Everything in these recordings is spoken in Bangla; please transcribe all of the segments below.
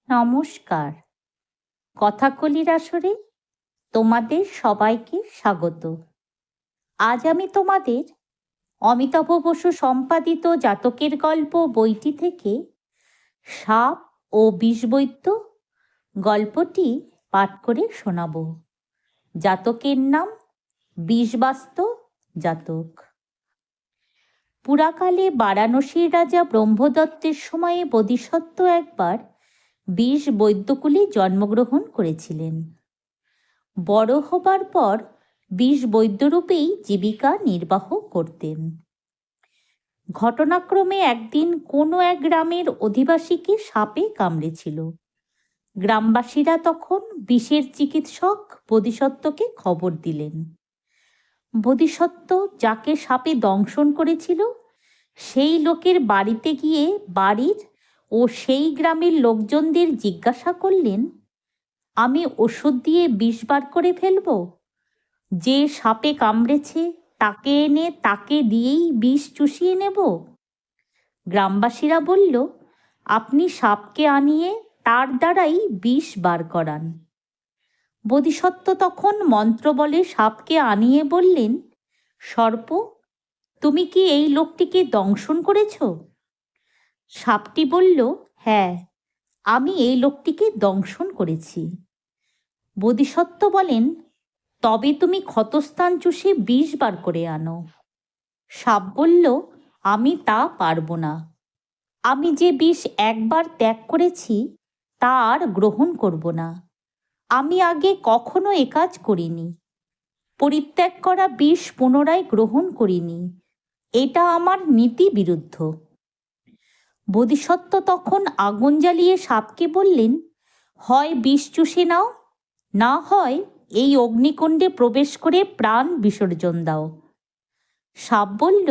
নমস্কার। কথাকলির আসরে তোমাদের সবাইকে স্বাগত। আজ আমি তোমাদের অমিতাভ বসু সম্পাদিত জাতকের গল্প বইটি থেকে সাপ ও বিষবৈদ্য গল্পটি পাঠ করে শোনাব। জাতকের নাম বিষবাস্ত জাতক। পুরাকালে বারাণসীর রাজা ব্রহ্মদত্তের সময়ে বোধিসত্ত্ব একবার বিষ বৈদ্যকুলে জন্মগ্রহণ করেছিলেন। বড় হবার পর বিষ বৈদ্যরূপেই জীবিকা নির্বাহ করতেন। ঘটনাক্রমে একদিন কোনো এক গ্রামের অধিবাসীকে সাপে কামড়েছিল। গ্রামবাসীরা তখন বিষের চিকিৎসক বোধিসত্ত্বকে খবর দিলেন। বোধিসত্ত্ব যাকে সাপে দংশন করেছিল সেই লোকের বাড়িতে গিয়ে বাড়ির ও সেই গ্রামের লোকজনদের জিজ্ঞাসা করলেন, আমি ওষুধ দিয়ে বিষ বার করে ফেলব? যে সাপে কামড়েছে তাকে এনে তাকে দিয়েই বিষ চুষিয়ে নেব? গ্রামবাসীরা বলল, আপনি সাপকে আনিয়ে তার দ্বারাই বিষ বার করান। বোধিসত্ত্ব তখন মন্ত্র বলে সাপকে আনিয়ে বললেন, সর্প, তুমি কি এই লোকটিকে দংশন করেছ? সাপটি বলল, হ্যাঁ, আমি এই লোকটিকে দংশন করেছি। বোধিসত্ত্ব বলেন, তবে তুমি ক্ষতস্থান চুষে বিষ বার করে আনো। সাপ বলল, আমি তা পারব না। আমি যে বিষ একবার ত্যাগ করেছি তা আর গ্রহণ করব না। আমি আগে কখনো এ কাজ করিনি। পরিত্যাগ করা বিষ পুনরায় গ্রহণ করিনি। এটা আমার নীতি বিরুদ্ধ। বোধিসত্ত্ব তখন আগুন জ্বালিয়ে সাপকে বললেন, হয় বিষ চুষে নাও, না হয় এই অগ্নিকুণ্ডে প্রবেশ করে প্রাণ বিসর্জন দাও। সাপ বলল,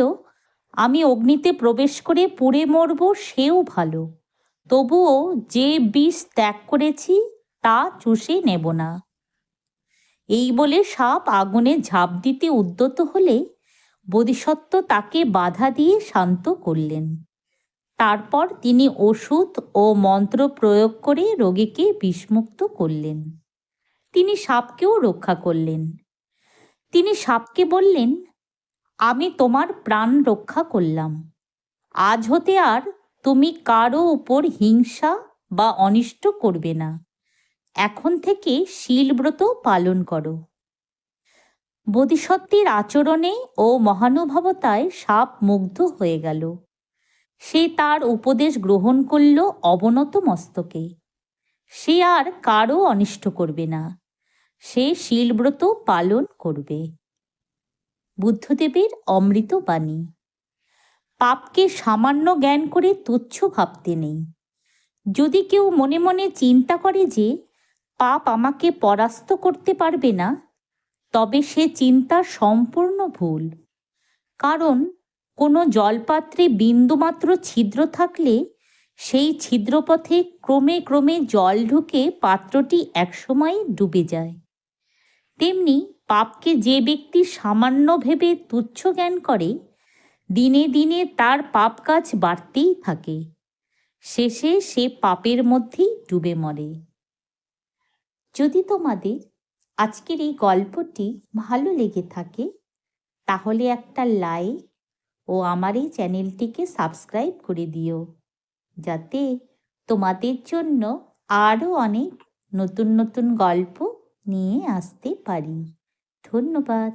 আমি অগ্নিতে প্রবেশ করে পুড়ে মরব সেও ভালো, তবুও যে বিষ ত্যাগ করেছি তা চুষে নেব না। এই বলে সাপ আগুনে ঝাঁপ দিতে উদ্যত হলে বোধিসত্ত্ব তাকে বাধা দিয়ে শান্ত করলেন। তারপর তিনি ওষুধ ও মন্ত্র প্রয়োগ করে রোগীকে বিষমুক্ত করলেন। তিনি সাপকেও রক্ষা করলেন। তিনি সাপকে বললেন, আমি তোমার প্রাণ রক্ষা করলাম। আজ হতে আর তুমি কারো উপর হিংসা বা অনিষ্ট করবে না। এখন থেকে শীলব্রত পালন করো। বোধিসত্ত্বের আচরণে ও মহানুভবতায় সাপ মুগ্ধ হয়ে গেল। সে তার উপদেশ গ্রহণ করল অবনত মস্তকে। সে আর কারও অনিষ্ট করবে না। সে শীলব্রত পালন করবে। বুদ্ধদেবের অমৃত বাণী। পাপকে সামান্য জ্ঞান করে তুচ্ছ ভাবতে নেই। যদি কেউ মনে মনে চিন্তা করে যে পাপ আমাকে পরাস্ত করতে পারবে না, তবে সে চিন্তা সম্পূর্ণ ভুল। কারণ কোনো জলপাত্রে বিন্দুমাত্র ছিদ্র থাকলে সেই ছিদ্রপথে ক্রমে ক্রমে জল ঢুকে পাত্রটি একসময় ডুবে যায়। তেমনি পাপকে যে ব্যক্তি সামান্য ভেবে তুচ্ছ জ্ঞান করে, দিনে দিনে তার পাপ কাজ বাড়তেই থাকে। শেষে সে পাপের মধ্যেই ডুবে মরে। যদি তোমাদের আজকের এই গল্পটি ভালো লেগে থাকে তাহলে একটা লাইক ও আমার এই চ্যানেলটিকে সাবস্ক্রাইব করে দিও, যাতে তোমাদের জন্য আরও অনেক নতুন নতুন গল্প নিয়ে আসতে পারি। ধন্যবাদ।